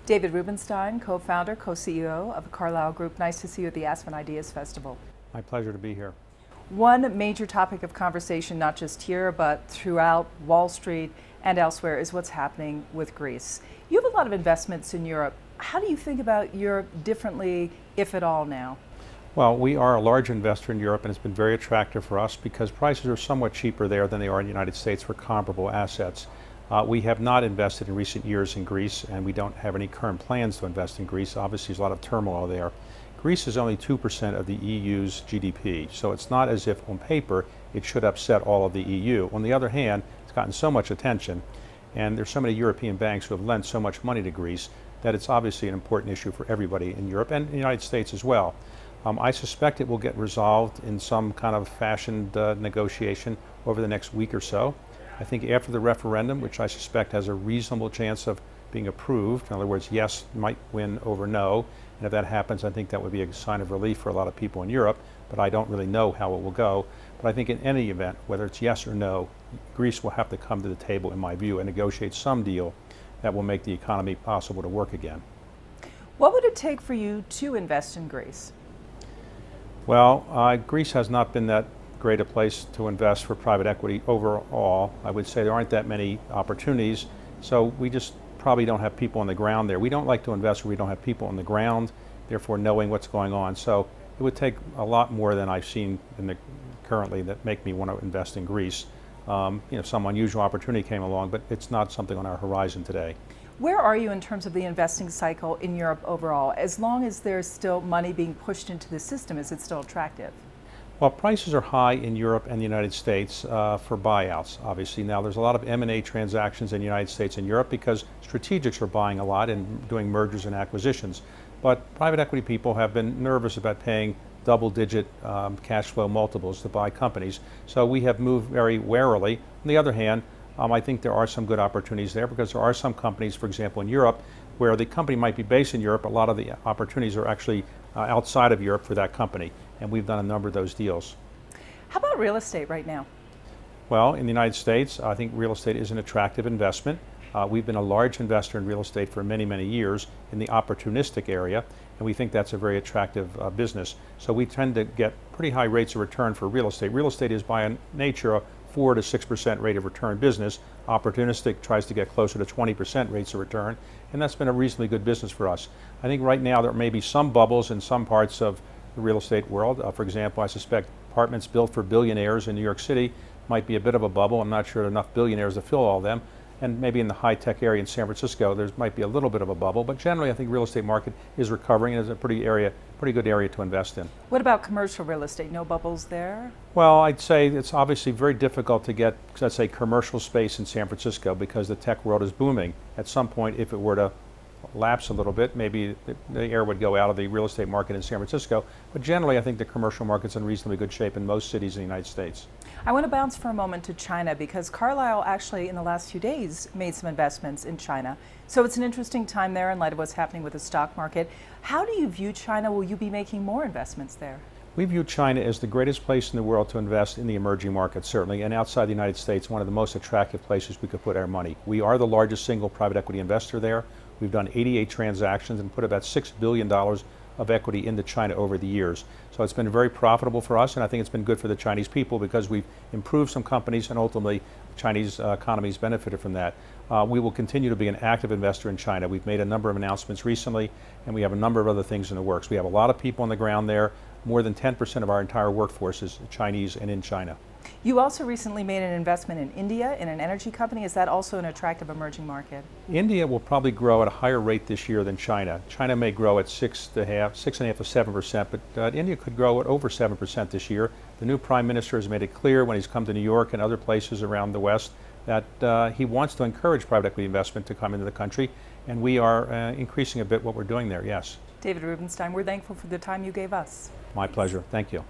David Rubenstein, co-founder, co-CEO of the Carlyle Group. Nice to see you at the Aspen Ideas Festival. My pleasure to be here. One major topic of conversation, not just here, but throughout Wall Street and elsewhere, is what's happening with Greece. You have a lot of investments in Europe. How do you think about Europe differently, if at all, now? Well, we are a large investor in Europe, and it's been very attractive for us because prices are somewhat cheaper there than they are in the United States for comparable assets. We have not invested in recent years in Greece, and we don't have any current plans to invest in Greece. Obviously, there's a lot of turmoil there. Greece is only 2% of the EU's GDP, so it's not as if on paper it should upset all of the EU. On the other hand, it's gotten so much attention, and there's so many European banks who have lent so much money to Greece that it's obviously an important issue for everybody in Europe and in the United States as well. I suspect it will get resolved in some kind of fashioned negotiation over the next week or so. I think after the referendum, which I suspect has a reasonable chance of being approved, in other words, yes might win over no, and if that happens, I think that would be a sign of relief for a lot of people in Europe, but I don't really know how it will go. But I think in any event, whether it's yes or no, Greece will have to come to the table, in my view, and negotiate some deal that will make the economy possible to work again. What would it take for you to invest in Greece? Well, Greece has not been that great a place to invest for private equity overall. I would say there aren't that many opportunities, so we just probably don't have people on the ground there. We don't like to invest where we don't have people on the ground, therefore knowing what's going on. So it would take a lot more than I've seen currently that make me want to invest in Greece. Some unusual opportunity came along, but it's not something on our horizon today. Where are you in terms of the investing cycle in Europe overall? As long as there's still money being pushed into the system, is it still attractive? Well, prices are high in Europe and the United States for buyouts, obviously. Now, there's a lot of M&A transactions in the United States and Europe because strategics are buying a lot and doing mergers and acquisitions. But private equity people have been nervous about paying double-digit cash flow multiples to buy companies. So we have moved very warily. On the other hand, I think there are some good opportunities there because there are some companies, for example, in Europe, where the company might be based in Europe. A lot of the opportunities are actually outside of Europe for that company, and we've done a number of those deals. How about real estate right now? Well, in the United States, I think real estate is an attractive investment. We've been a large investor in real estate for many, many years in the opportunistic area, and we think that's a very attractive business. So we tend to get pretty high rates of return for real estate. Real estate is by nature a 4 to 6% rate of return business. Opportunistic tries to get closer to 20% rates of return, and that's been a reasonably good business for us. I think right now there may be some bubbles in some parts of the real estate world. For example, I suspect apartments built for billionaires in New York City might be a bit of a bubble. I'm not sure there are enough billionaires to fill all of them. And maybe in the high-tech area in San Francisco, there might be a little bit of a bubble. But generally, I think real estate market is recovering and is a pretty good area to invest in. What about commercial real estate? No bubbles there? Well, I'd say it's obviously very difficult to get, let's say, commercial space in San Francisco because the tech world is booming. At some point, if it were to lapse a little bit, maybe the air would go out of the real estate market in San Francisco. But generally, I think the commercial market's in reasonably good shape in most cities in the United States. I want to bounce for a moment to China because Carlyle actually in the last few days made some investments in China. So it's an interesting time there in light of what's happening with the stock market. How do you view China? Will you be making more investments there? We view China as the greatest place in the world to invest in the emerging markets, certainly, and outside the United States, one of the most attractive places we could put our money. We are the largest single private equity investor there. We've done 88 transactions and put about $6 billion of equity into China over the years. So it's been very profitable for us, and I think it's been good for the Chinese people because we've improved some companies and ultimately the Chinese economy's benefited from that. We will continue to be an active investor in China. We've made a number of announcements recently, and we have a number of other things in the works. We have a lot of people on the ground there. More than 10% of our entire workforce is Chinese and in China. You also recently made an investment in India in an energy company. Is that also an attractive emerging market? India will probably grow at a higher rate this year than China. China may grow at 6.5 to 7%, but India could grow at over 7% this year. The new Prime Minister has made it clear when he's come to New York and other places around the West that he wants to encourage private equity investment to come into the country, and we are increasing a bit what we're doing there, yes. David Rubenstein, we're thankful for the time you gave us. My pleasure. Thank you.